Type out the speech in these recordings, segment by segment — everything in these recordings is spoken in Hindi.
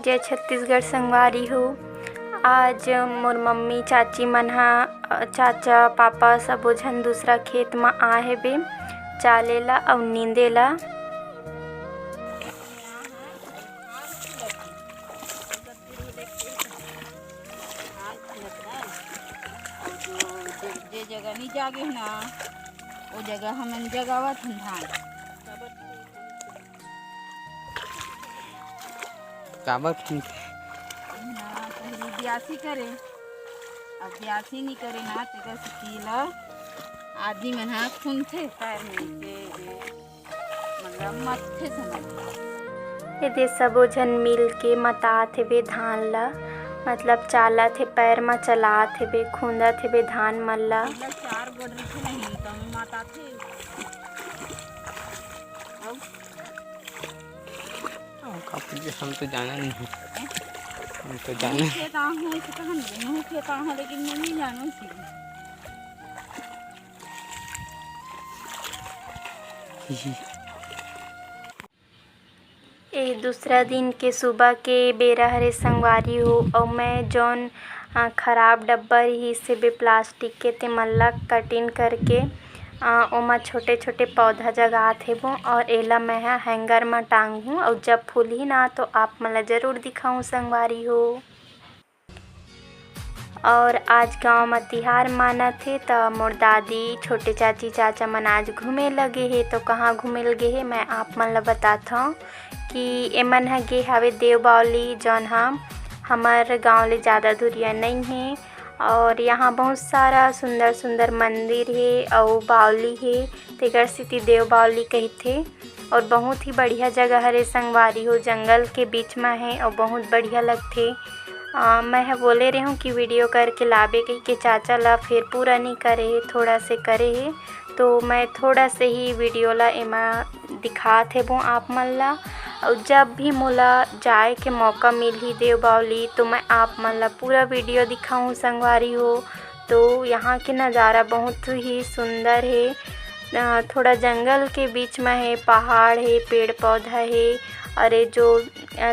जय छत्तीसगढ़ संगवारी हो। आज मोर मम्मी चाची मन ह चाचा पापा सबो झन दूसरा खेत म आए हेबे चाले ला अउ नींदे ला। जे जगह नहीं जागे ना वो जगह हमन जगावत हन धान काबर पहले ब्यासी करे। अब ब्यासी नहीं करे ना तेकर सीला आदमी मन हा खुनथे पैर में के मतलब मत्थे समझ एदे सबो झन मिल के मतात हेबे धान ला, मतलब चालत हे पैर म चलात हेबे खुंदत हेबे धान मन ला। चार गोड़ रखे नहीं तम माता थे हम तो जाना नहीं, हम तो जाना खेता हूँ इसे कहाँ नहीं खेता हूँ लेकिन मैं नहीं जानू सी। ए दूसरा दिन के सुबह के बेरा हरे संगवारी हो और मैं जौन खराब डब्बा रही से बे प्लास्टिक के ते मन ला कटिंग करके ओमा छोटे छोटे पौधा जगात हेबो और एला मैं हैंगर में टांगहूँ और जब फूलही ना तो आप मन ला जरूर दिखाऊँ संगवारी हो। और आज गांव में तिहार मानत हे त मोर दादी छोटे चाची चाचा मन आज घूमे लगे हे। तो कहाँ घूमे लगे हे मैं आप मन ला बतात हूँ कि एमन ह गे हवे देव बावली जौन हमार गांव ले ज़्यादा दूरिया नहीं है। और यहाँ बहुत सारा सुंदर सुंदर मंदिर है और बावली है तेकर सेती देव बावली कहथे। और बहुत ही बढ़िया जगह हरे संगवारी हो, जंगल के बीच में है और बहुत बढ़िया लगथे। मैं बोले रही हूँ कि वीडियो करके लाबे कही के चाचा ला फिर पूरा नहीं करे है, थोड़ा से करे है तो मैं थोड़ा से ही वीडियो ला एमा दिखात हेबो आप मन ला। और जब भी मोला जाए के मौका मिलही देव बावली तो मैं आप मन ला पूरा वीडियो दिखाऊँ संगवारी हो। तो यहाँ के नज़ारा बहुत ही सुंदर है, थोड़ा जंगल के बीच में है, पहाड़ है, पेड़ पौधा है और ये जो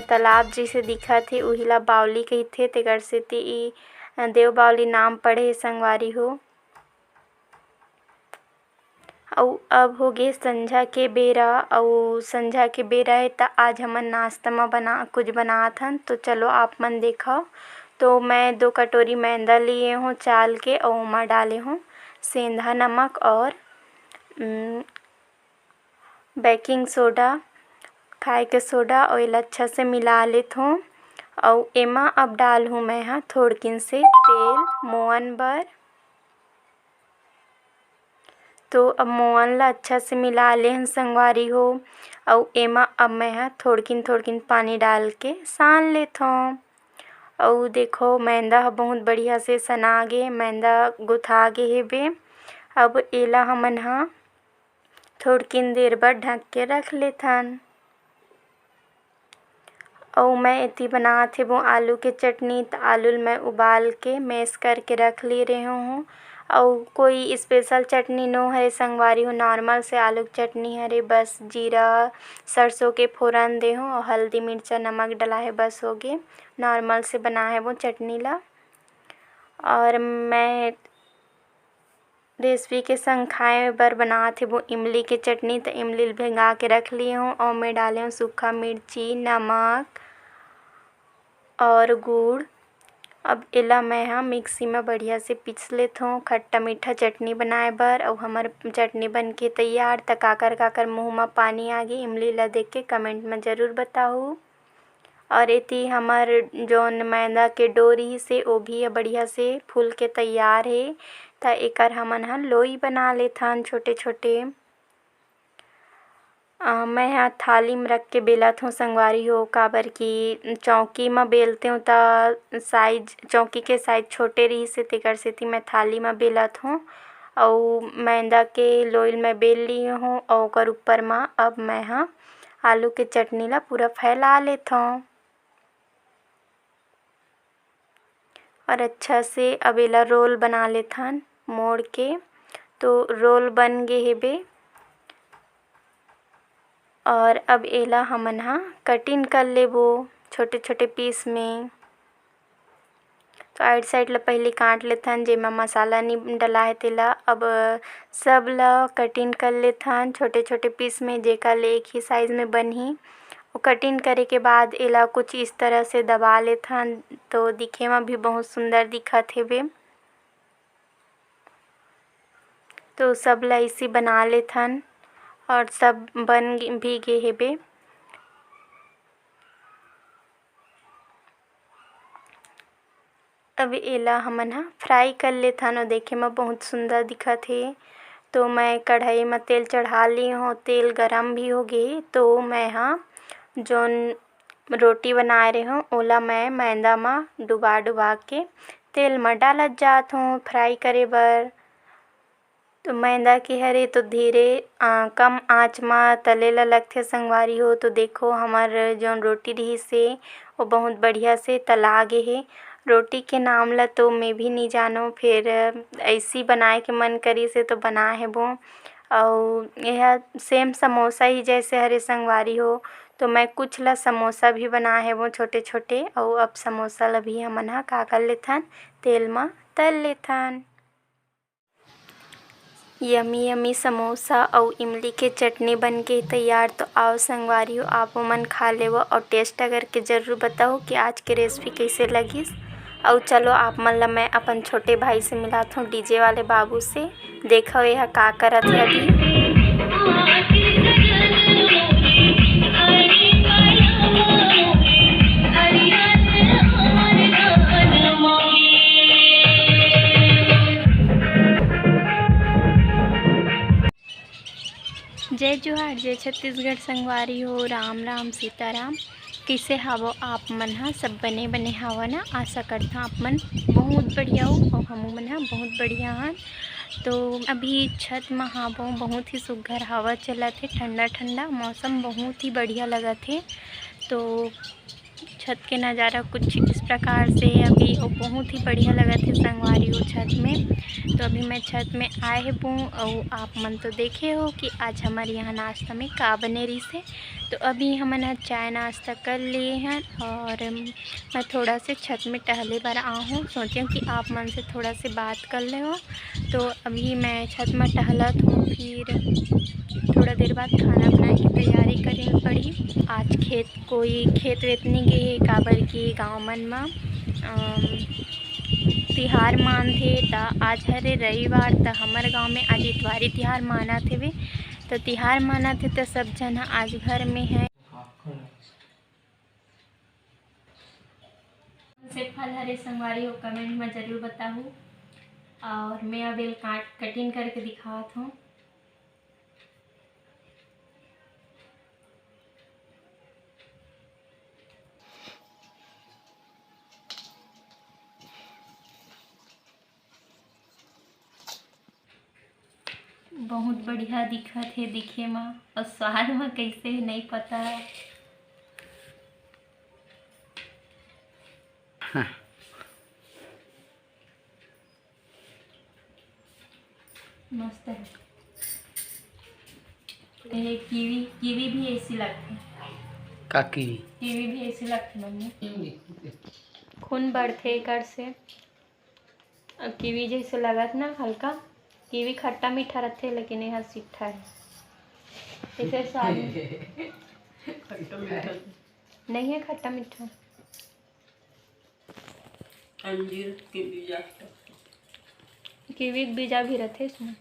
तालाब जैसे दिखत है उही ला बावली कहथे तेकर सेती ई देव बावली नाम पड़े संगवारी हो। और अब हो गए संझा के बेरा और संझा के बेरा है त आज हमन नाश्ता में कुछ बनात हन तो चलो आप मन देखो। तो मैं 2 कटोरी मैदा लिए हूँ चाल के और ओमा डाले हूँ सेंधा नमक और बेकिंग सोडा खाए के सोडा और इला अच्छा से मिला लेत हूँ। और एमा अब डाल हूँ मैं थोड़किन से तेल मोअन बर। तो अब मोअन ला अच्छा से मिला ले हन संगवारी हो। और एमा अब मैं थोड़किन पानी डाल के सान लेत हूँ। और देखो मैदा ह बहुत बढ़िया से सना गे, मैदा गुथा गे हेबे। अब एला हमन थोड़किन देर बर ढक के रख लेथन। और मैं इति बनात हेबो आलू के चटनी। तो आलू मैं उबाल के मैश करके रख ले रही हूँ। और कोई स्पेशल चटनी नो है संगवारी हो, नॉर्मल से आलू की चटनी हरे, बस जीरा सरसों के फोरन दे हूँ और हल्दी मिर्चा नमक डला है, बस हो गए नॉर्मल से बना है वो चटनी ला। और मैं रेसिपी के संग खाए बर बनात हेबो इमली के चटनी। तो इमली भिंगा के रख ली हूँ और मैं डाले हूँ सूखा मिर्ची नमक और गुड़। अब एला मैं मिक्सी में बढ़िया से पीस लेत हूँ खट्टा मीठा चटनी बनाए बर। और हमार चटनी बन के तैयार। त काकर मुँह में पानी आ गई इमली ला देख के कमेंट में ज़रूर बताओ। और इति हमार जौन मैदा के डोरी से वो भी बढ़िया से फूल के तैयार है। त एकर हमन लोई बना लेथन छोटे छोटे। मैं थाली में रख के बेलत हूँ संगवारी हो, काबर की चौकी में बेलते हूँ त साइज चौकी के साइज छोटे रही से तेकर सेती मैं थाली में बेलत हूँ। और मैदा के लोई में बेल ली हूँ और ओकर ऊपर में अब मैं आलू के चटनी ला पूरा फैला लेत हूँ। और अच्छा से अब एला रोल बना लेथन मोड़ के। तो रोल बन गे हेबे और अब एला हमन कटिंग कर लेबो। छोटे छोटे पीस में। तो आइट साइड ला पहले काट लेथन, जेमा मसाला नहीं डला है तेला। अब सब ला कटिंग कर लेथन छोटे छोटे पीस में, जेका ले एक ही साइज़ में बनही। और कटिंग करे के बाद एला कुछ इस तरह से दबा लेथन, तो दिखे में भी बहुत सुंदर दिखत हेबे। तो सब ला इसी बना लेथन और सब बन भी गे हेबे। अब एला हमन ह फ्राई कर लेथन और देखे में बहुत सुंदर दिखत हे। तो मैं कढ़ाई में तेल चढ़ा ली हूँ, तेल गरम भी हो गे। तो मैं जोन रोटी बनाए रही हूँ ओला मैं मैदा में डुबा के तेल में डालत जात हूँ फ्राई करे बर। तो मैदा के हरे तो धीरे कम आँच में तले ला लगथे संगवारी हो। तो देखो हमार जोन रोटी रही से वो बहुत बढ़िया से तला गे हे। रोटी के नाम ला तो मैं भी नहीं जानो, फिर ऐसी बनाए के मन करी से तो बना हेबो। और यह सेम समोसा ही जैसे हरे संगवारी हो। तो मैं कुछ ला समोसा भी बनाए हेबो छोटे छोटे। और अब समोसा ला भी हमन ह का कर लेथन, तेल में तल लेथन। यमी यमी समोसा और इमली के चटनी बन के तैयार। तो आओ संगवारी हो, आप मन खा लेवो और टेस्ट करके ज़रूर बताओ कि आज के रेसिपी कैसे लगिस। और चलो आप मन ला मैं अपन छोटे भाई से मिलात हूँ, डीजे वाले बाबू से। देखो यह का करत है अभी। जय जोहार, जय छत्तीसगढ़ संगवारी हो। राम राम सीताराम। कैसे हावो आप मन ह? सब बने हावा ना। आशा करता आप मन बहुत बढ़िया हो और हमू मन ह बहुत बढ़िया हन। तो अभी छत में हावो, बहुत ही सुघ्घर हवा चलत हे, ठंडा ठंडा मौसम बहुत ही बढ़िया लगत हे। तो छत के नज़ारा कुछ इस प्रकार से अभी और बहुत ही बढ़िया लगत है संगवारी हो छत में। तो अभी मैं छत में आए हेबू और आप मन तो देखे हो कि आज हमारे यहाँ नाश्ता में का बने रही से। तो अभी हमन चाय नाश्ता कर लिए हैं और मैं थोड़ा से छत में टहले बार आ हूँ। सोचे कि आप मन से थोड़ा से बात कर ले हो। तो अभी मैं छत में टहलत हूँ, फिर थोड़ा देर बाद खाना बनाए की तैयारी करें पड़ी। आज खेत वेत नहीं गए काबर की गाँव मन में तिहार मानथे। ता आज हरे रविवार, त हमर गांव में आज इतवारी तिहार मानत हेवे। तो तिहार मानत हे तो सब जन आज घर में है। से फल हरे संगवारी हो कमेंट में ज़रूर बताओ। और मैं अब कटिंग करके दिखावत हूँ। बहुत बढ़िया दिखत है दिखे में, और स्वाद में कैसे नहीं पता है। मस्त है। ये कीवी भी ऐसी लगती है। का कीवी भी ऐसी लगती मम्मी। खून बढ़ते कर से कीवी जैसे लगत ना हल्का। कीवी खट्टा मीठा रहते लेकिन यह सीठा है। इसे स्वाद नहीं है खट्टा मीठा। अंजीर के बीजा कीवी बीजा भी रहते इसमें।